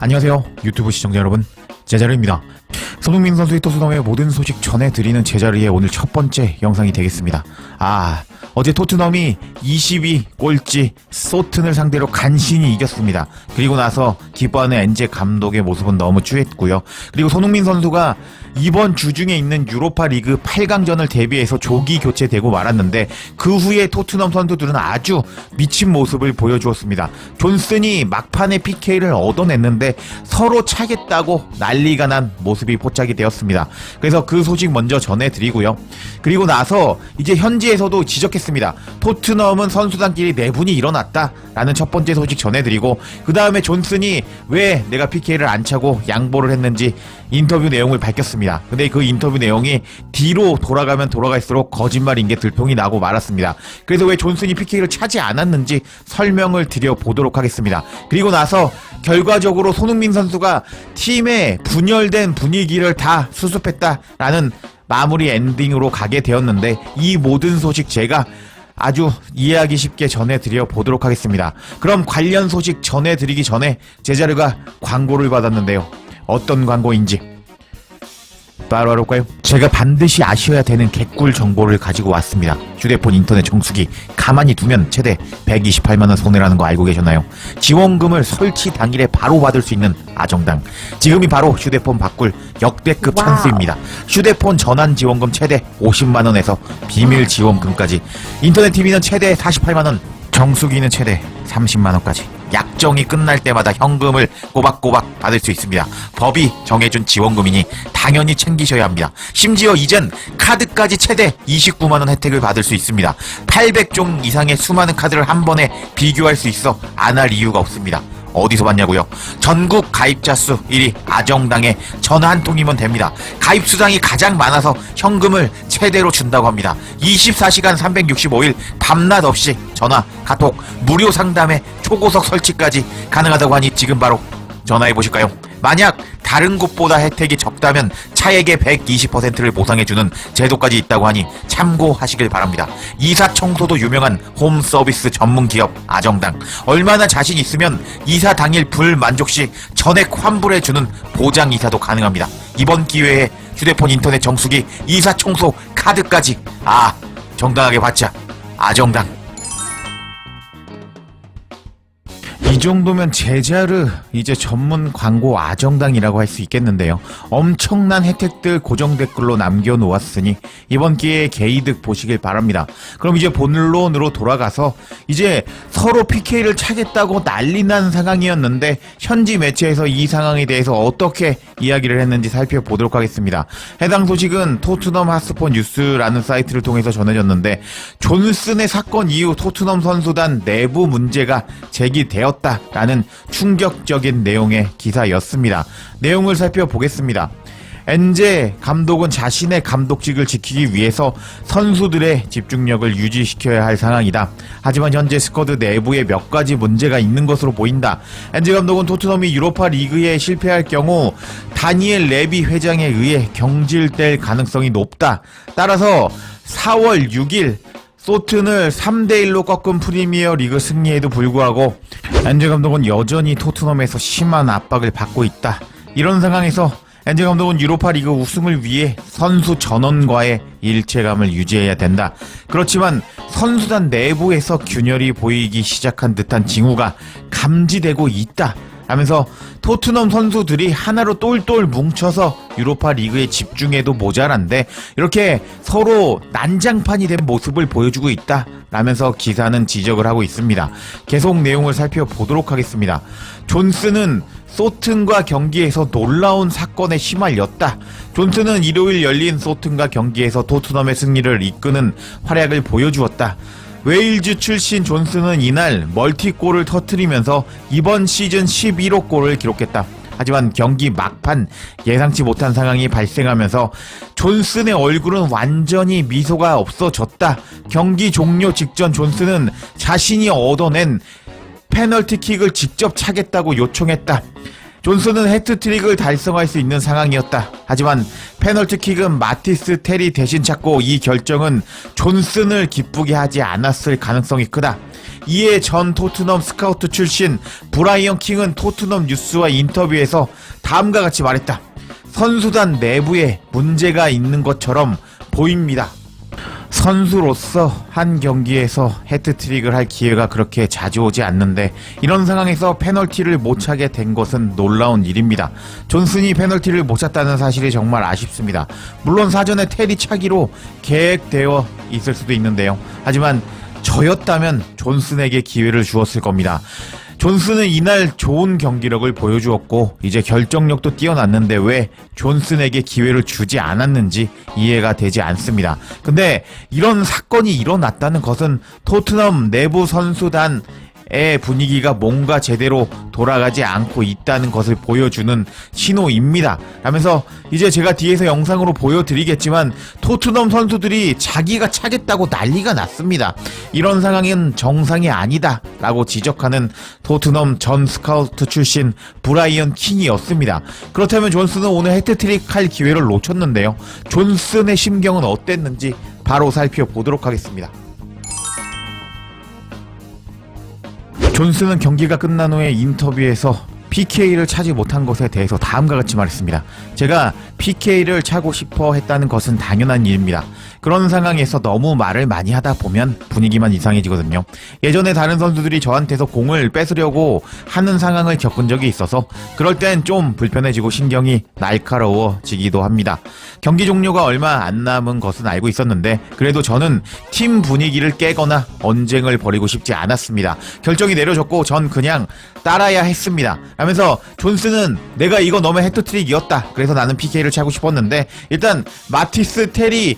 안녕하세요 유튜브 시청자 여러분, 제자르입니다. 손흥민 선수의 토트넘의 모든 소식 전해드리는 제자르의 오늘 첫 번째 영상이 되겠습니다. 어제 토트넘이 22골찌 소튼을 상대로 간신히 이겼습니다. 그리고 나서 기뻐하는 엔제 감독의 모습은 너무 쭈했고요. 그리고 손흥민 선수가 이번 주 중에 있는 유로파 리그 8강전을 대비해서 조기 교체되고 말았는데 그 후에 토트넘 선수들은 아주 미친 모습을 보여주었습니다. 존슨이 막판에 PK를 얻어냈는데 서로 차겠다고 난리가 난 모습이 포착이 되었습니다. 그래서 그 소식 먼저 전해드리고요. 그리고 나서 이제 현지에서도 지적했습니다. 토트넘은 선수단끼리 내분이 일어났다라는 첫 번째 소식 전해드리고, 그 다음에 존슨이 왜 내가 PK를 안 차고 양보를 했는지 인터뷰 내용을 밝혔습니다. 근데 그 인터뷰 내용이 뒤로 돌아가면 돌아갈수록 거짓말인 게 들통이 나고 말았습니다. 그래서 왜 존슨이 PK를 차지 않았는지 설명을 드려보도록 하겠습니다. 그리고 나서 결과적으로 손흥민 선수가 팀의 분열된 분위기를 다 수습했다라는 마무리 엔딩으로 가게 되었는데, 이 모든 소식 제가 아주 이해하기 쉽게 전해드려 보도록 하겠습니다. 그럼 관련 소식 전해드리기 전에 제자르가 광고를 받았는데요. 어떤 광고인지 바로 알아볼까요? 제가 반드시 아셔야 되는 개꿀 정보를 가지고 왔습니다. 휴대폰 인터넷 정수기 가만히 두면 최대 128만원 손해라는 거 알고 계셨나요? 지원금을 설치 당일에 바로 받을 수 있는 아정당, 지금이 바로 휴대폰 바꿀 역대급 찬스입니다. 휴대폰 전환 지원금 최대 50만원에서 비밀 지원금까지, 인터넷 TV는 최대 48만원, 정수기는 최대 30만원까지 약정이 끝날 때마다 현금을 꼬박꼬박 받을 수 있습니다. 법이 정해준 지원금이니 당연히 챙기셔야 합니다. 심지어 이젠 카드까지 최대 29만원 혜택을 받을 수 있습니다. 800종 이상의 수많은 카드를 한 번에 비교할 수 있어 안 할 이유가 없습니다. 어디서 봤냐고요? 전국 가입자 수 1위 아정당에 전화 한 통이면 됩니다. 가입 수당이 가장 많아서 현금을 최대로 준다고 합니다. 24시간 365일 밤낮 없이 전화, 카톡, 무료 상담에 초고속 설치까지 가능하다고 하니 지금 바로 전화해 보실까요? 만약 다른 곳보다 혜택이 적다면 차액의 120%를 보상해주는 제도까지 있다고 하니 참고하시길 바랍니다. 이사 청소도 유명한 홈 서비스 전문 기업 아정당. 얼마나 자신 있으면 이사 당일 불만족 시 전액 환불해주는 보장 이사도 가능합니다. 이번 기회에 휴대폰 인터넷 정수기, 이사 청소 카드까지 정당하게 받자. 아정당. 이 정도면 제자르 이제 전문 광고 아정당이라고 할 수 있겠는데요. 엄청난 혜택들 고정 댓글로 남겨놓았으니 이번 기회에 개이득 보시길 바랍니다. 그럼 이제 본론으로 돌아가서 이제 서로 PK를 차겠다고 난리난 상황이었는데 현지 매체에서 이 상황에 대해서 어떻게 이야기를 했는지 살펴보도록 하겠습니다. 해당 소식은 토트넘 핫스포 뉴스라는 사이트를 통해서 전해졌는데, 존슨의 사건 이후 토트넘 선수단 내부 문제가 제기되었다라는 충격적인 내용의 기사였습니다. 내용을 살펴보겠습니다. 엔제 감독은 자신의 감독직을 지키기 위해서 선수들의 집중력을 유지시켜야 할 상황이다. 하지만 현재 스쿼드 내부에 몇 가지 문제가 있는 것으로 보인다. 엔제 감독은 토트넘이 유로파 리그에 실패할 경우 다니엘 레비 회장에 의해 경질될 가능성이 높다. 따라서 4월 6일 소튼을 3대1로 꺾은 프리미어 리그 승리에도 불구하고 엔제 감독은 여전히 토트넘에서 심한 압박을 받고 있다. 이런 상황에서 엔제 감독은 유로파 리그 우승을 위해 선수 전원과의 일체감을 유지해야 된다. 그렇지만 선수단 내부에서 균열이 보이기 시작한 듯한 징후가 감지되고 있다 하면서 토트넘 선수들이 하나로 똘똘 뭉쳐서 유로파 리그에 집중해도 모자란데 이렇게 서로 난장판이 된 모습을 보여주고 있다 라면서 기사는 지적을 하고 있습니다. 계속 내용을 살펴보도록 하겠습니다. 존슨은 소튼과 경기에서 놀라운 사건에 휘말렸다. 존슨은 일요일 열린 소튼과 경기에서 토트넘의 승리를 이끄는 활약을 보여주었다. 웨일즈 출신 존슨은 이날 멀티골을 터뜨리면서 이번 시즌 11호 골을 기록했다. 하지만 경기 막판 예상치 못한 상황이 발생하면서 존슨의 얼굴은 완전히 미소가 없어졌다. 경기 종료 직전 존슨은 자신이 얻어낸 페널티킥을 직접 차겠다고 요청했다. 존슨은 해트트릭을 달성할 수 있는 상황이었다. 하지만 페널티킥은 마티스 테리 대신 찾고 이 결정은 존슨을 기쁘게 하지 않았을 가능성이 크다. 이에 전 토트넘 스카우트 출신 브라이언 킹은 토트넘 뉴스와 인터뷰에서 다음과 같이 말했다. 선수단 내부에 문제가 있는 것처럼 보입니다. 선수로서 한 경기에서 해트트릭을 할 기회가 그렇게 자주 오지 않는데 이런 상황에서 페널티를 못 차게 된 것은 놀라운 일입니다. 존슨이 페널티를 못 찼다는 사실이 정말 아쉽습니다. 물론 사전에 테리 차기로 계획되어 있을 수도 있는데요. 하지만 저였다면 존슨에게 기회를 주었을 겁니다. 존슨은 이날 좋은 경기력을 보여주었고 이제 결정력도 뛰어났는데 왜 존슨에게 기회를 주지 않았는지 이해가 되지 않습니다. 근데 이런 사건이 일어났다는 것은 토트넘 내부 선수단 의 분위기가 뭔가 제대로 돌아가지 않고 있다는 것을 보여주는 신호입니다. 라면서 이제 제가 뒤에서 영상으로 보여드리겠지만 토트넘 선수들이 자기가 차겠다고 난리가 났습니다. 이런 상황은 정상이 아니다 라고 지적하는 토트넘 전 스카우트 출신 브라이언 킹이었습니다. 그렇다면 존슨은 오늘 해트트릭 할 기회를 놓쳤는데요. 존슨의 심경은 어땠는지 바로 살펴보도록 하겠습니다. 존슨은 경기가 끝난 후에 인터뷰에서 PK를 차지 못한 것에 대해서 다음과 같이 말했습니다. 제가 PK를 차고 싶어 했다는 것은 당연한 일입니다. 그런 상황에서 너무 말을 많이 하다 보면 분위기만 이상해지거든요. 예전에 다른 선수들이 저한테서 공을 뺏으려고 하는 상황을 겪은 적이 있어서 그럴 땐 좀 불편해지고 신경이 날카로워지기도 합니다. 경기 종료가 얼마 안 남은 것은 알고 있었는데 그래도 저는 팀 분위기를 깨거나 언쟁을 벌이고 싶지 않았습니다. 결정이 내려졌고 전 그냥 따라야 했습니다. 라면서 존슨은 내가 이거 너무 해트트릭이었다. 그래서 나는 PK를 차고 싶었는데 일단 마티스 테리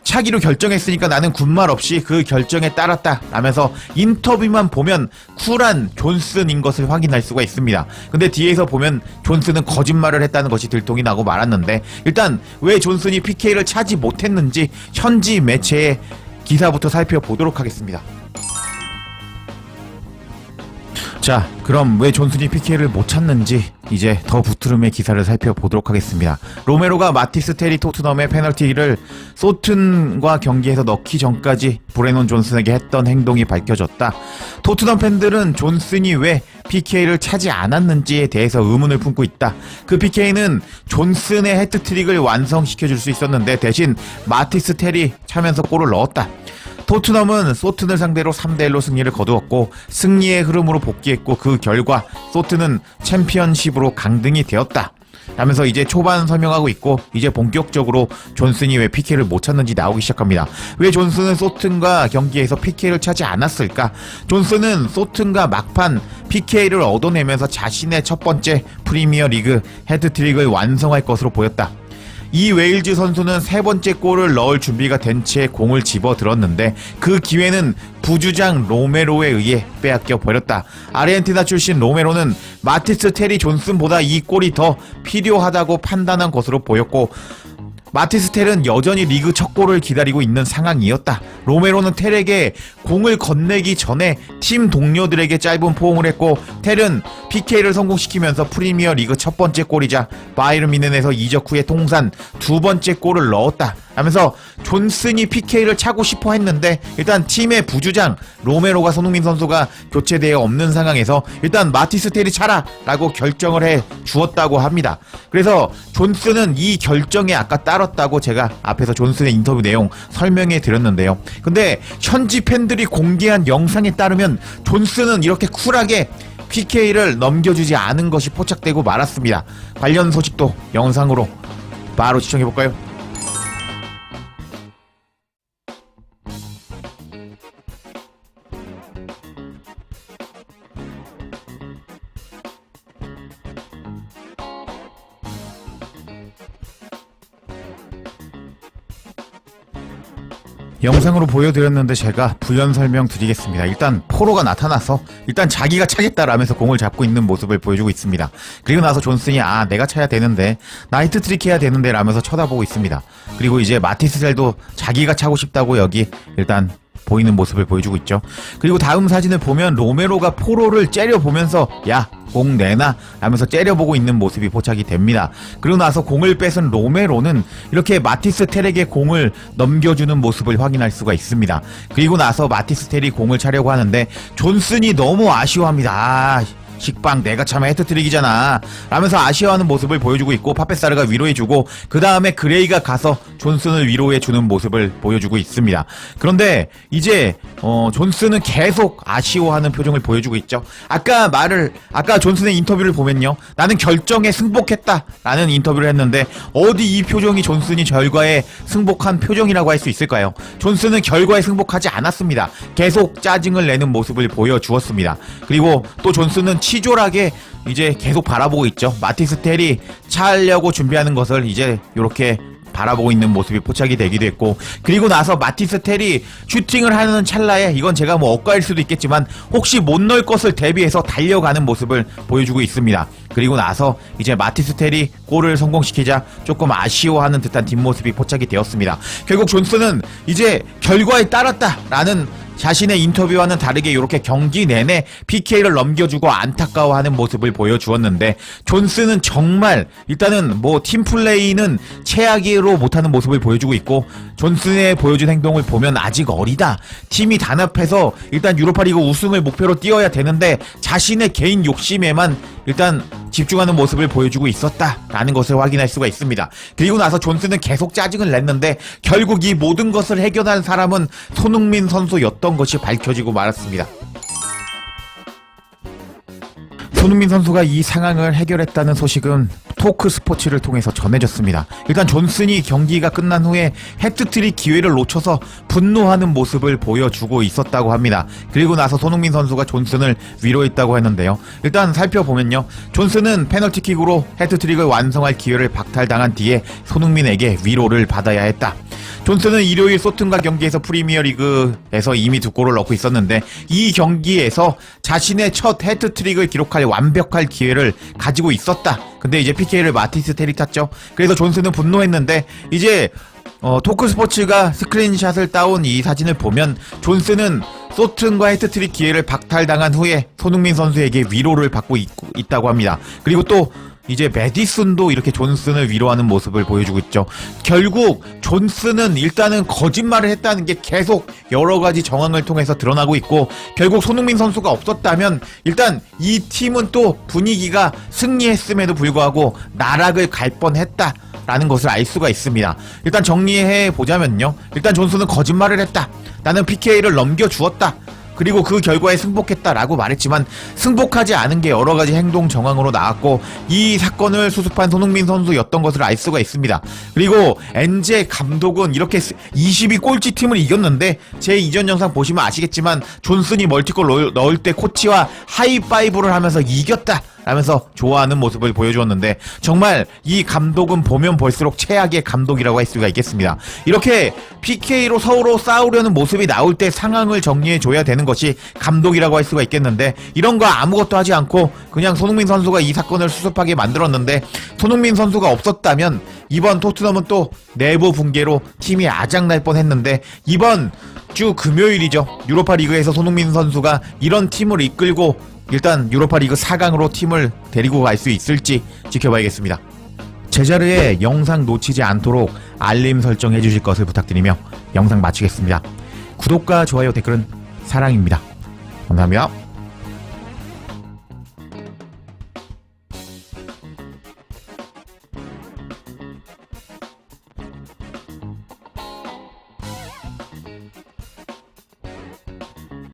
차기로 결정했으니까 나는 군말 없이 그 결정에 따랐다 라면서 인터뷰만 보면 쿨한 존슨인 것을 확인할 수가 있습니다. 근데 뒤에서 보면 존슨은 거짓말을 했다는 것이 들통이 나고 말았는데 일단 왜 존슨이 PK를 차지 못했는지 현지 매체의 기사부터 살펴보도록 하겠습니다. 자, 그럼 왜 존슨이 PK를 못 찼는지 이제 더 부트름의 기사를 살펴보도록 하겠습니다. 로메로가 마티스 테리 토트넘의 페널티를 소튼과 경기에서 넣기 전까지 브레논 존슨에게 했던 행동이 밝혀졌다. 토트넘 팬들은 존슨이 왜 PK를 차지 않았는지에 대해서 의문을 품고 있다. 그 PK는 존슨의 해트트릭을 완성시켜줄 수 있었는데 대신 마티스 테리 차면서 골을 넣었다. 토트넘은 소튼을 상대로 3대1로 승리를 거두었고 승리의 흐름으로 복귀했고 그 결과 소튼은 챔피언십으로 강등이 되었다. 라면서 이제 초반 설명하고 있고 이제 본격적으로 존슨이 왜 PK를 못 찼는지 나오기 시작합니다. 왜 존슨은 소튼과 경기에서 PK를 차지 않았을까? 존슨은 소튼과 막판 PK를 얻어내면서 자신의 첫 번째 프리미어 리그 헤드트릭을 완성할 것으로 보였다. 이 웨일즈 선수는 세 번째 골을 넣을 준비가 된 채 공을 집어들었는데 그 기회는 부주장 로메로에 의해 빼앗겨 버렸다. 아르헨티나 출신 로메로는 마티스 테리 존슨보다 이 골이 더 필요하다고 판단한 것으로 보였고 마티스 텔은 여전히 리그 첫 골을 기다리고 있는 상황이었다. 로메로는 텔에게 공을 건네기 전에 팀 동료들에게 짧은 포옹을 했고 텔은 PK를 성공시키면서 프리미어 리그 첫 번째 골이자 바이에른 뮌헨에서 이적 후에 통산 두 번째 골을 넣었다. 하면서 존슨이 PK를 차고 싶어 했는데 일단 팀의 부주장 로메로가 손흥민 선수가 교체되어 없는 상황에서 일단 마티스 텔이 차라 라고 결정을 해 주었다고 합니다. 그래서 존슨은 이 결정에 아까 따랐다고 제가 앞에서 존슨의 인터뷰 내용 설명해 드렸는데요. 근데 현지 팬들이 공개한 영상에 따르면 존슨은 이렇게 쿨하게 PK를 넘겨주지 않은 것이 포착되고 말았습니다. 관련 소식도 영상으로 바로 시청해볼까요? 영상으로 보여드렸는데 제가 부연 설명 드리겠습니다. 일단 포로가 나타나서 일단 자기가 차겠다라면서 공을 잡고 있는 모습을 보여주고 있습니다. 그리고 나서 존슨이 내가 차야 되는데 나 히트트릭 해야 되는데 라면서 쳐다보고 있습니다. 그리고 이제 마티스텔도 자기가 차고 싶다고 여기 일단 보이는 모습을 보여주고 있죠. 그리고 다음 사진을 보면 로메로가 포로를 째려보면서 야, 공 내놔 하면서 째려보고 있는 모습이 포착이 됩니다. 그리고 나서 공을 뺏은 로메로는 이렇게 마티스 텔에게 공을 넘겨주는 모습을 확인할 수가 있습니다. 그리고 나서 마티스 텔이 공을 차려고 하는데 존슨이 너무 아쉬워합니다. 식빵 내가 참 해트트릭이잖아 라면서 아쉬워하는 모습을 보여주고 있고, 파페사르가 위로해주고 그 다음에 그레이가 가서 존슨을 위로해주는 모습을 보여주고 있습니다. 그런데 이제 존슨은 계속 아쉬워하는 표정을 보여주고 있죠. 아까 존슨의 인터뷰를 보면요, 나는 결정에 승복했다 라는 인터뷰를 했는데 어디 이 표정이 존슨이 결과에 승복한 표정이라고 할 수 있을까요? 존슨은 결과에 승복하지 않았습니다. 계속 짜증을 내는 모습을 보여주었습니다. 그리고 또 존슨은 치졸하게 이제 계속 바라보고 있죠. 마티스 텔이 차려고 준비하는 것을 이제 이렇게 바라보고 있는 모습이 포착이 되기도 했고, 그리고 나서 마티스 텔이 슈팅을 하는 찰나에, 이건 제가 뭐 엇갈릴 수도 있겠지만 혹시 못 넣을 것을 대비해서 달려가는 모습을 보여주고 있습니다. 그리고 나서 이제 마티스 텔이 골을 성공시키자 조금 아쉬워하는 듯한 뒷모습이 포착이 되었습니다. 결국 존슨은 이제 결과에 따랐다라는 자신의 인터뷰와는 다르게 이렇게 경기 내내 PK를 넘겨주고 안타까워하는 모습을 보여주었는데, 존슨은 정말 일단은 뭐 팀플레이는 최악으로 못하는 모습을 보여주고 있고, 존슨의 보여준 행동을 보면 아직 어리다, 팀이 단합해서 일단 유로파리그 우승을 목표로 뛰어야 되는데 자신의 개인 욕심에만 일단 집중하는 모습을 보여주고 있었다라는 것을 확인할 수가 있습니다. 그리고 나서 존슨은 계속 짜증을 냈는데 결국 이 모든 것을 해결한 사람은 손흥민 선수였던 것이 밝혀지고 말았습니다. 손흥민 선수가 이 상황을 해결했다는 소식은 토크 스포츠를 통해서 전해졌습니다. 일단 존슨이 경기가 끝난 후에 해트트릭 기회를 놓쳐서 분노하는 모습을 보여주고 있었다고 합니다. 그리고 나서 손흥민 선수가 존슨을 위로했다고 했는데요. 일단 살펴보면요, 존슨은 페널티킥으로 해트트릭을 완성할 기회를 박탈당한 뒤에 손흥민에게 위로를 받아야 했다. 존슨은 일요일 소튼과 경기에서 프리미어리그에서 이미 2골을 넣고 있었는데 이 경기에서 자신의 첫 해트트릭을 기록할 완벽할 기회를 가지고 있었다. 근데 이제 PK를 마티스 텔이 탔죠. 그래서 존슨은 분노했는데, 이제 토크스포츠가 스크린샷을 따온 이 사진을 보면 존슨은 소튼과 해트트릭 기회를 박탈당한 후에 손흥민 선수에게 위로를 받고 있다고 합니다. 그리고 또 이제 메디슨도 이렇게 존슨을 위로하는 모습을 보여주고 있죠. 결국 존슨은 일단은 거짓말을 했다는 게 계속 여러 가지 정황을 통해서 드러나고 있고, 결국 손흥민 선수가 없었다면 일단 이 팀은 또 분위기가 승리했음에도 불구하고 나락을 갈 뻔했다 라는 것을 알 수가 있습니다. 일단 정리해 보자면요, 일단 존슨은 거짓말을 했다, 나는 PK를 넘겨주었다, 그리고 그 결과에 승복했다라고 말했지만 승복하지 않은 게 여러 가지 행동 정황으로 나왔고, 이 사건을 수습한 손흥민 선수였던 것을 알 수가 있습니다. 그리고 엔제 감독은 이렇게 22골째 팀을 이겼는데, 제 이전 영상 보시면 아시겠지만 존슨이 멀티골 넣을 때 코치와 하이파이브를 하면서 이겼다 라면서 좋아하는 모습을 보여주었는데, 정말 이 감독은 보면 볼수록 최악의 감독이라고 할 수가 있겠습니다. 이렇게 PK로 서로 싸우려는 모습이 나올 때 상황을 정리해줘야 되는 것이 감독이라고 할 수가 있겠는데, 이런 거 아무것도 하지 않고 그냥 손흥민 선수가 이 사건을 수습하게 만들었는데, 손흥민 선수가 없었다면 이번 토트넘은 또 내부 붕괴로 팀이 아작날 뻔했는데, 이번 주 금요일이죠, 유로파 리그에서 손흥민 선수가 이런 팀을 이끌고 일단 유로파 리그 4강으로 팀을 데리고 갈 수 있을지 지켜봐야겠습니다. 제자르의 영상 놓치지 않도록 알림 설정해 주실 것을 부탁드리며 영상 마치겠습니다. 구독과 좋아요, 댓글은 사랑입니다. 감사합니다.